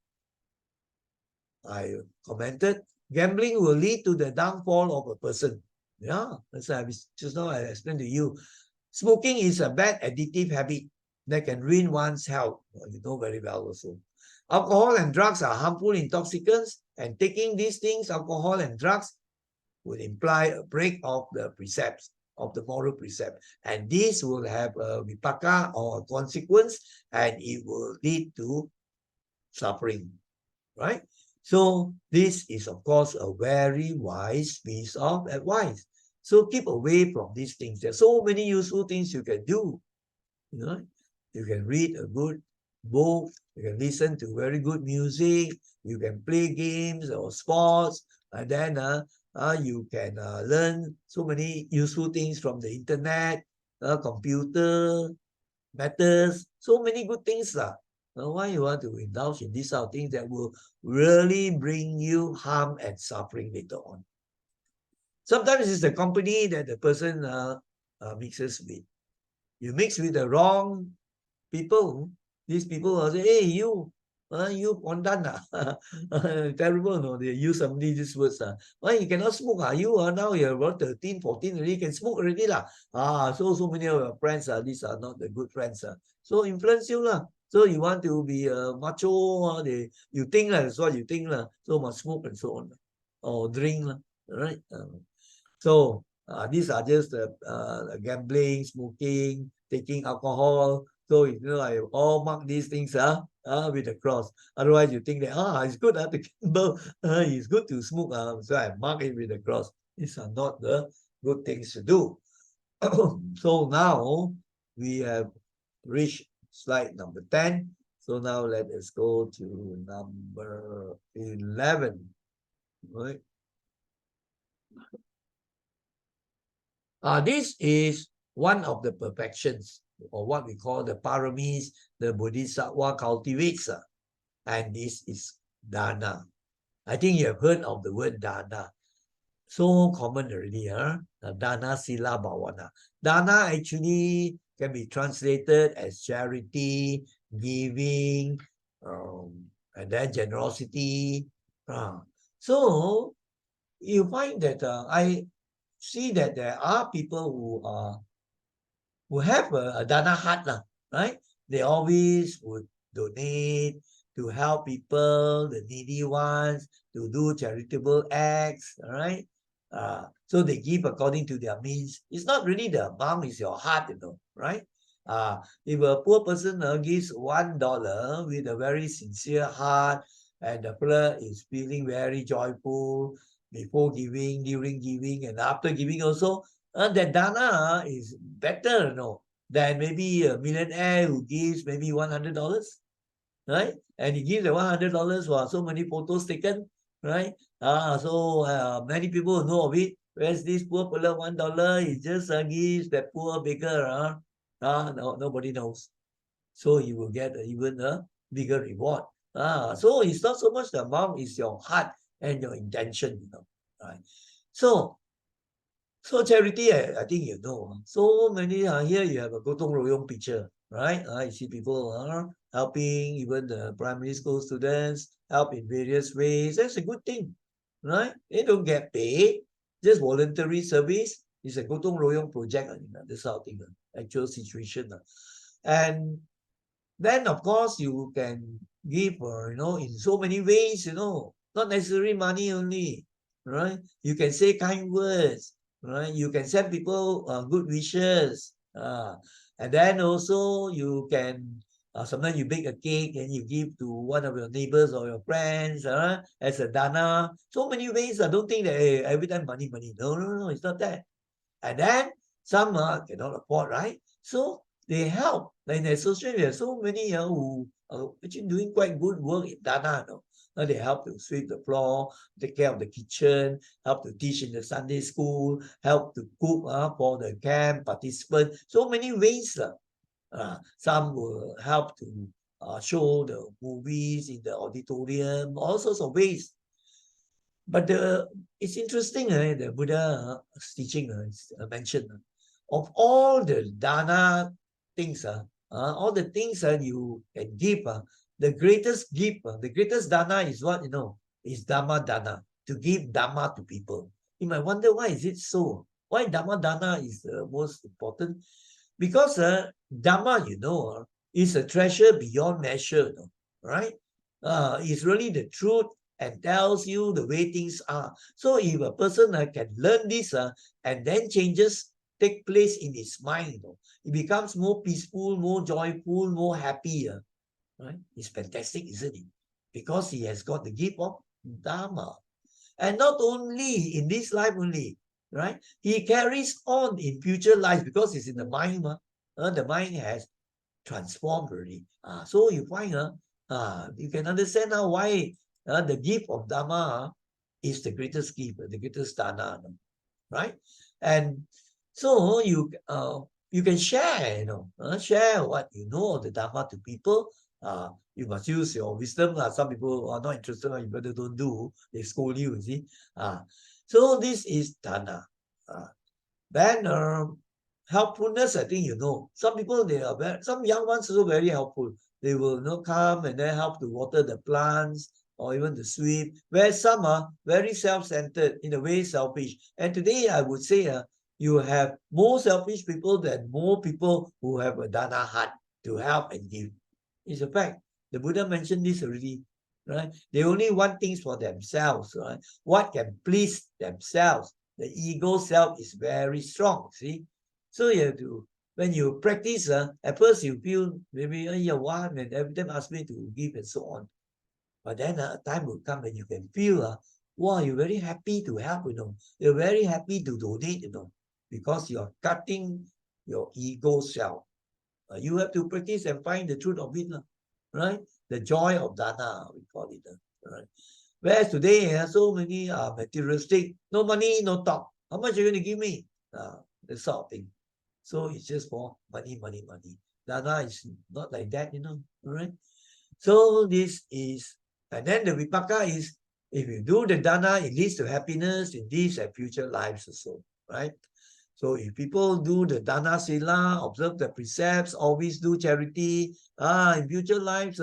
I commented, gambling will lead to the downfall of a person. Yeah, that's why just now I explained to you. Smoking is a bad addictive habit that can ruin one's health. You know very well also. Alcohol and drugs are harmful intoxicants, and taking these things, alcohol and drugs, would imply a break of the precepts, of the moral precept. And this will have a vipaka or a consequence, and it will lead to suffering, right? So this is, of course, a very wise piece of advice. So keep away from these things. There's so many useful things you can do. You can read a good book, you can listen to very good music, you can play games or sports, and then you can learn so many useful things from the internet, computer, matters, so many good things. Why you want to indulge in these sort of things that will really bring you harm and suffering later on? Sometimes it's the company that the person mixes with. You mix with the wrong people, these people will say, hey, you pondan terrible, no? They use some of these words. Why you cannot smoke? You are now you're about 13, 14 already, you can smoke already. So many of your friends, these are not the good friends. So influence you. So you want to be macho, you think that's what you think. So must smoke and so on. Or drink, right? So these are just gambling, smoking, taking alcohol. So I all mark these things with a cross. Otherwise, you think that it's good to gamble, it's good to smoke. So I mark it with a cross. These are not the good things to do. So now we have reached slide number 10. So now let us go to number 11. Right? This is one of the perfections, or what we call the paramis, the Bodhisattva cultivates. And this is dana. I think you have heard of the word dana. So common already, dana sila bhavana. Dana actually can be translated as charity, giving, and then generosity. So you find that I see that there are people who have a dana heart, right? They always would donate to help people, the needy ones, to do charitable acts, right? So they give according to their means. It's not really the amount, it's your heart, right? If a poor person gives $1 with a very sincere heart, and the person is feeling very joyful before giving, during giving, and after giving also, that dana is better, than maybe a millionaire who gives maybe $100, right? And he gives the $100 for so many photos taken, right? So many people know of it. Whereas this poor fellow $1, he just gives that poor beggar, nobody knows. So he will get even a bigger reward. So it's not so much the amount, it's your heart and your intention, right? So charity, I think you know. So many here you have a gotong royong picture, right? You see people helping even the primary school students, help in various ways. That's a good thing, right? They don't get paid, just voluntary service. It's a gotong royong project, this sort of thing, actual situation. And then of course you can give, in so many ways, not necessarily money only, right? You can say kind words, right? You can send people good wishes, and then also you can sometimes you bake a cake and you give to one of your neighbors or your friends as a dana. So many ways. I don't think that every time money. No, it's not that. And then Some cannot afford, right? So they help. Like in the association, there are so many who are actually doing quite good work in Dana. No? They help to sweep the floor, take care of the kitchen, help to teach in the Sunday school, help to cook for the camp participants. So many ways. Some will help to show the movies in the auditorium, all sorts of ways. But it's interesting, the Buddha teaching mentioned of all the dana things, all the things that you can give, the greatest gift, the greatest dana is what, is Dhamma dana, to give Dhamma to people. You might wonder, why is it so? Why Dhamma dana is the most important? Because Dhamma, is a treasure beyond measure, right? It's really the truth and tells you the way things are. So if a person can learn this and then changes take place in his mind, it becomes more peaceful, more joyful, more happy. Right? It's fantastic, isn't it? Because he has got the gift of Dharma. And not only in this life only, right? He carries on in future life because it's in the mind. The mind has transformed already. So you find, you can understand now why the gift of Dharma is the greatest gift, the greatest dana, right? And so you can share, share what you know of the Dharma to people. You must use your wisdom. Some people are not interested, you better don't do. They scold you, see. So this is dana. Then helpfulness, I think some people, they are some young ones also very helpful. They will come and then help to water the plants or even to sweep. Where some are very self-centered, in a way selfish. And today I would say you have more selfish people than more people who have a dana heart to help and give. It's a fact. The Buddha mentioned this already, right? They only want things for themselves, right? What can please themselves. The ego self is very strong, see? So you have to, when you practice, at first you feel maybe, you want, and every time ask me to give and so on. But then a time will come when you can feel, wow, you're very happy to help, You're very happy to donate, because you're cutting your ego self. You have to practice and find the truth of it, right? The joy of dana, we call it, right? Whereas today, so many materialistic, no money, no talk. How much are you going to give me? That sort of thing. So it's just for money, money, money. Dana is not like that, right? So this is, and then the vipaka is, if you do the dana, it leads to happiness in these and future lives also, right? So if people do the dana sila, observe the precepts, always do charity, in future lives,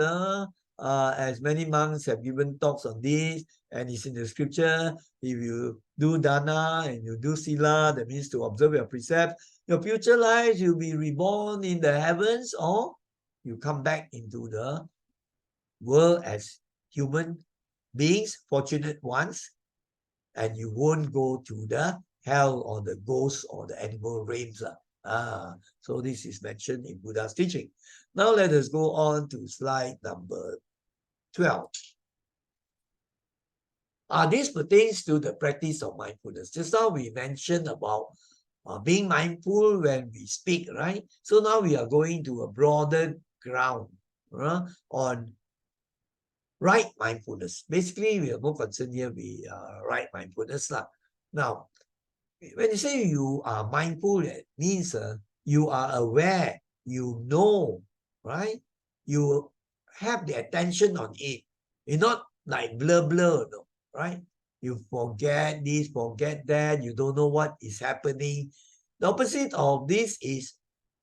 as many monks have given talks on this, and it's in the scripture, if you do dana and you do sila, that means to observe your precepts, your future lives, you'll be reborn in the heavens, or you come back into the world as human beings, fortunate ones, and you won't go to the hell or the ghost or the animal realms. So this is mentioned in Buddha's teaching. Now let us go on to slide number 12. This pertains to the practice of mindfulness. Just now we mentioned about being mindful when we speak, right? So now we are going to a broader ground on right mindfulness. Basically, we are more concerned here with right mindfulness. Now, when you say you are mindful, it means you are aware, you know, right? You have the attention on it. You're not like blur, no, right? You forget this, forget that, you don't know what is happening. The opposite of this is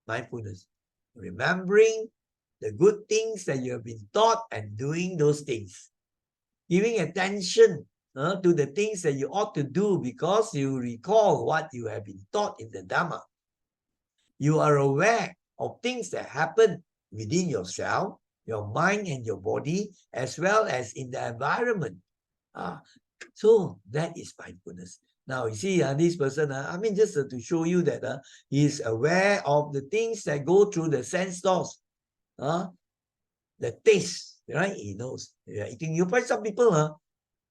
mindfulness. Remembering the good things that you have been taught and doing those things. Giving attention to the things that you ought to do because you recall what you have been taught in the Dhamma. You are aware of things that happen within yourself, your mind and your body, as well as in the environment. So that is mindfulness. Now, you see, this person, just to show you that he is aware of the things that go through the sense doors. The taste, right? He knows. Eating. You find some people,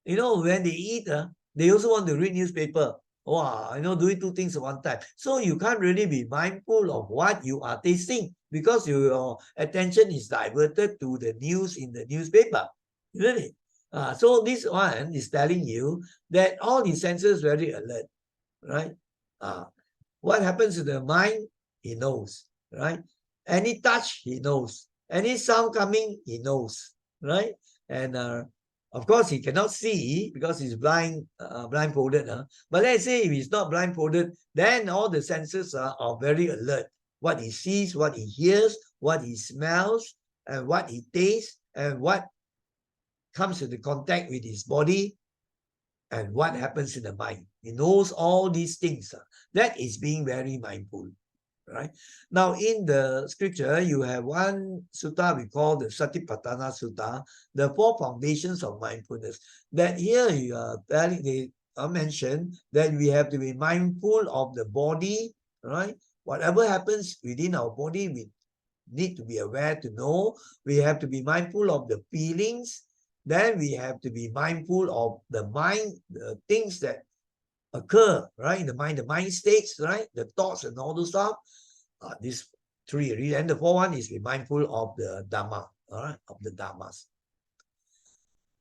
when they eat, they also want to read newspaper. wow, doing two things at one time. So you can't really be mindful of what you are tasting because your attention is diverted to the news in the newspaper, isn't it? So this one is telling you that all the senses very alert, right? What happens to the mind, he knows, right? Any touch, he knows. Any sound coming, he knows, right? And of course, he cannot see because he's blindfolded. But let's say if he's not blindfolded, then all the senses are very alert. What he sees, what he hears, what he smells, and what he tastes, and what comes into contact with his body, and what happens in the mind. He knows all these things. That is being very mindful. Right? Now, in the scripture, you have one sutta we call the Satipatthana Sutta, the four foundations of mindfulness. That here you are telling, they are mentioned that we have to be mindful of the body, right? Whatever happens within our body, we need to be aware to know. We have to be mindful of the feelings. Then we have to be mindful of the mind, the things that occur, right? In the mind states, right? The thoughts and all those stuff. These three. And the fourth one is be mindful of the Dhamma, all right? Of the Dhammas.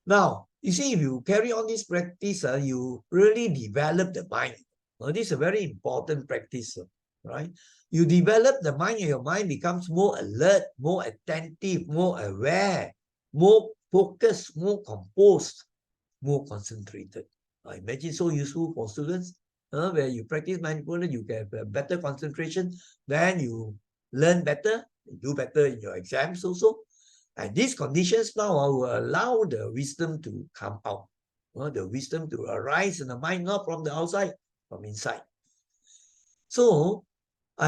Now, you see, if you carry on this practice, you really develop the mind. This is a very important practice, right? You develop the mind and your mind becomes more alert, more attentive, more aware, more focused, more composed, more concentrated. Imagine so useful for students where you practice mindfulness, you get better concentration, then you learn better, you do better in your exams also. And these conditions now will allow the wisdom to come out, the wisdom to arise in the mind, not from the outside, from inside. So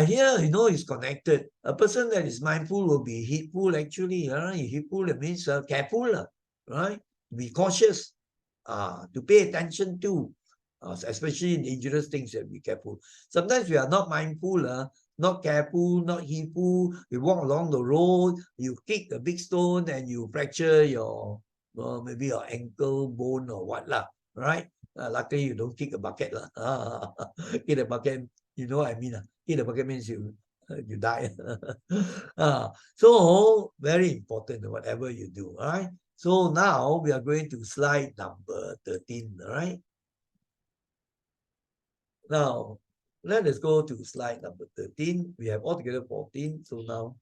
here, is connected. A person that is mindful will be heedful, actually. Heedful, that means careful, right? Be cautious, to pay attention to, especially dangerous things, that be careful. Sometimes we are not mindful, not careful, not heedful. You walk along the road, you kick a big stone and you fracture your, maybe your ankle bone or what lah, right? Luckily you don't kick a bucket lah. Kick a bucket, you know what I mean? Kick a bucket means you die. So very important whatever you do, all right? So now we are going to slide number 13, all right? Now, let us go to slide number 13. We have altogether 14. So now,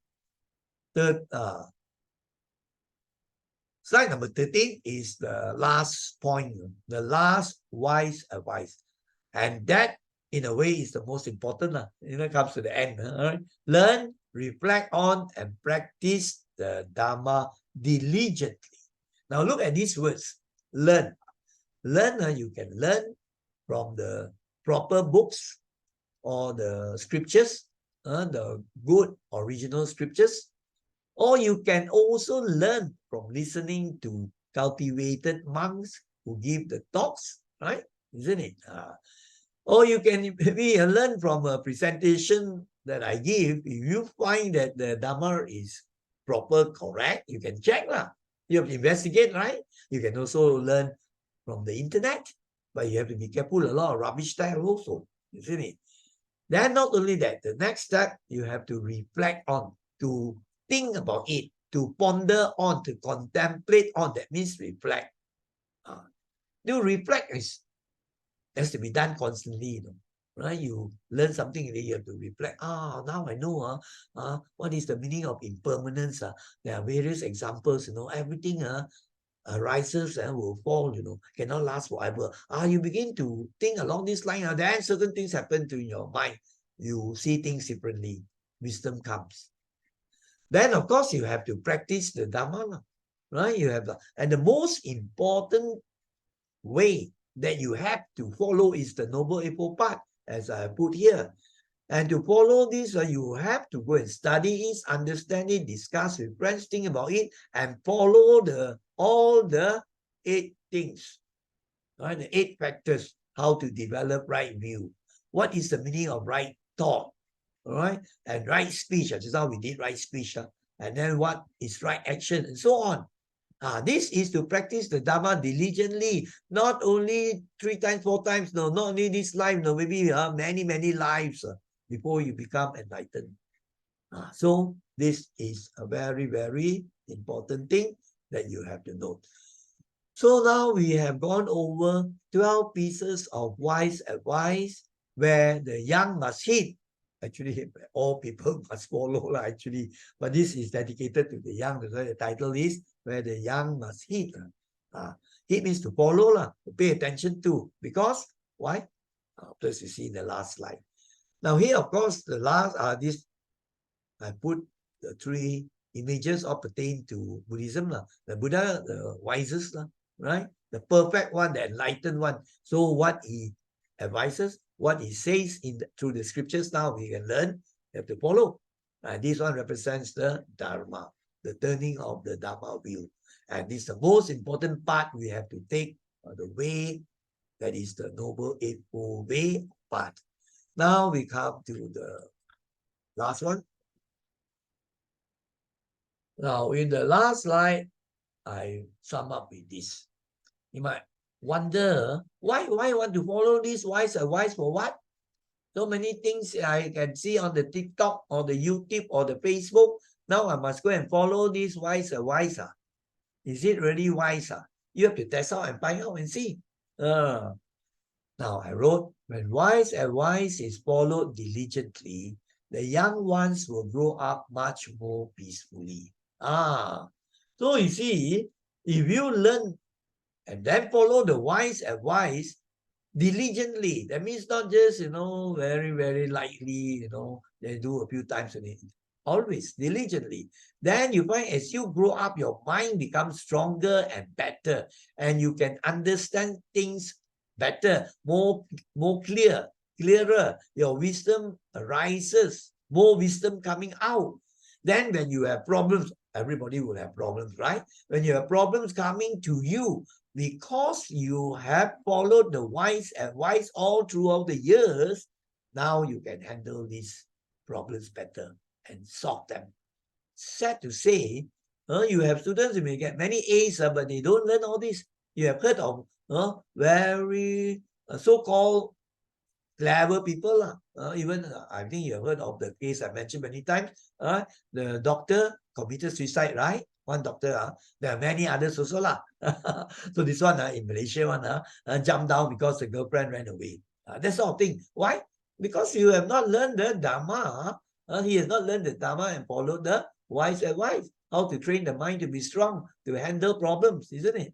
slide number 13 is the last point, the last wise advice. And that, in a way, is the most important. It comes to the end. All right? Learn, reflect on, and practice the Dhamma diligently. Now, look at these words. Learn. Learn, you can learn from the proper books or the scriptures, the good original scriptures, or you can also learn from listening to cultivated monks who give the talks, right? Isn't it? Or you can maybe learn from a presentation that I give. If you find that the Dhamma is proper, correct, you can check lah. You have to investigate, right? You can also learn from the internet, but you have to be careful. A lot of rubbish there also, isn't it? Then not only that, the next step, you have to reflect on, to think about it, to ponder on, to contemplate on. That means reflect. To reflect has to be done constantly, right? You learn something and then you have to reflect. Now I know what is the meaning of impermanence. There are various examples, everything arises and will fall, cannot last forever. You begin to think along this line, then certain things happen to your mind. You see things differently. Wisdom comes. Then, of course, you have to practice the Dhamma, right? And the most important way that you have to follow is the Noble Eightfold Path, as I put here. And to follow this, you have to go and study it, understand it, discuss with friends, think about it, and follow all the 8 things, right? The 8 factors, how to develop right view. What is the meaning of right thought, all right? And right speech, just how we did right speech. And then what is right action, and so on. This is to practice the Dharma diligently, not only 3 times, 4 times, no, not only this life, no, maybe many, many lives before you become enlightened. So this is a very, very important thing that you have to note. So now we have gone over 12 pieces of wise advice where the young must heed. Actually, all people must follow, actually. But this is dedicated to the young. That's why the title is where the young must heed. Heed means to follow, to pay attention to. Because, why? Plus you see in the last slide. Now here, of course, the last, this, I put the 3 images all pertain to Buddhism. The Buddha, the wisest, right? The perfect one, the enlightened one. So what he advises, what he says through the scriptures, now we can learn, we have to follow. This one represents the Dharma, the turning of the Dharma wheel. And this is the most important part we have to take, the way, that is the Noble Eightfold Way part. Now we come to the last one. Now, in the last slide, I sum up with this. You might wonder, why want to follow this wise advice for what? So many things I can see on the TikTok or the YouTube or the Facebook. Now I must go and follow this wise advice. Is it really wise? You have to test out and find out and see. Now I wrote, when wise advice is followed diligently, the young ones will grow up much more peacefully. So you see, if you learn and then follow the wise advice diligently, that means not just, very, very lightly, they do a few times a day. Always diligently. Then you find as you grow up, your mind becomes stronger and better, and you can understand things better, more clearer. Your wisdom arises, more wisdom coming out. Then when you have problems, everybody will have problems, right? When you have problems coming to you, because you have followed the wise advice all throughout the years, now you can handle these problems better and solve them. Sad to say, you have students who may get many A's, but they don't learn all this. You have heard of very so-called clever people. Even I think you have heard of the case I mentioned many times. The doctor committed suicide, right? One doctor. There are many others also. So this one in Malaysia, jumped down because the girlfriend ran away. That sort of thing. Why? Because you have not learned the Dharma. He has not learned the Dharma and followed the wise advice. How to train the mind to be strong, to handle problems, isn't it?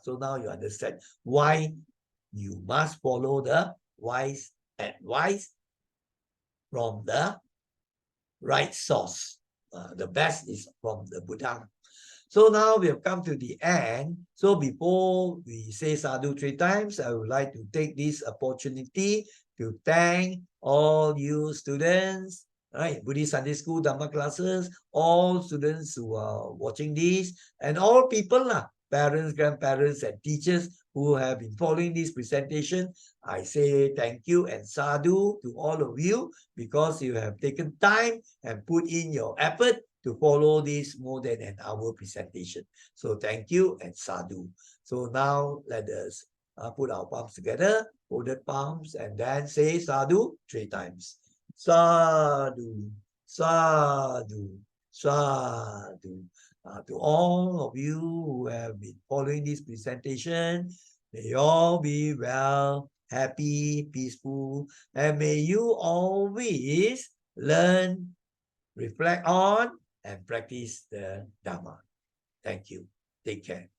So now you understand why you must follow the wise advice from the right source. The best is from the Buddha. So now we have come to the end. So before we say sadhu 3 times, I would like to take this opportunity to thank all you students, right? Buddhist Sunday School, Dhamma classes, all students who are watching this, and all people, parents, grandparents, and teachers who have been following this presentation. I say thank you and sadhu to all of you because you have taken time and put in your effort to follow this more than an hour presentation. So thank you and sadhu. So now let us put our palms together, folded palms, and then say sadhu 3 times. Sadhu, sadhu, sadhu. To all of you who have been following this presentation, may you all be well, happy, peaceful, and may you always learn, reflect on, and practice the Dhamma. Thank you. Take care.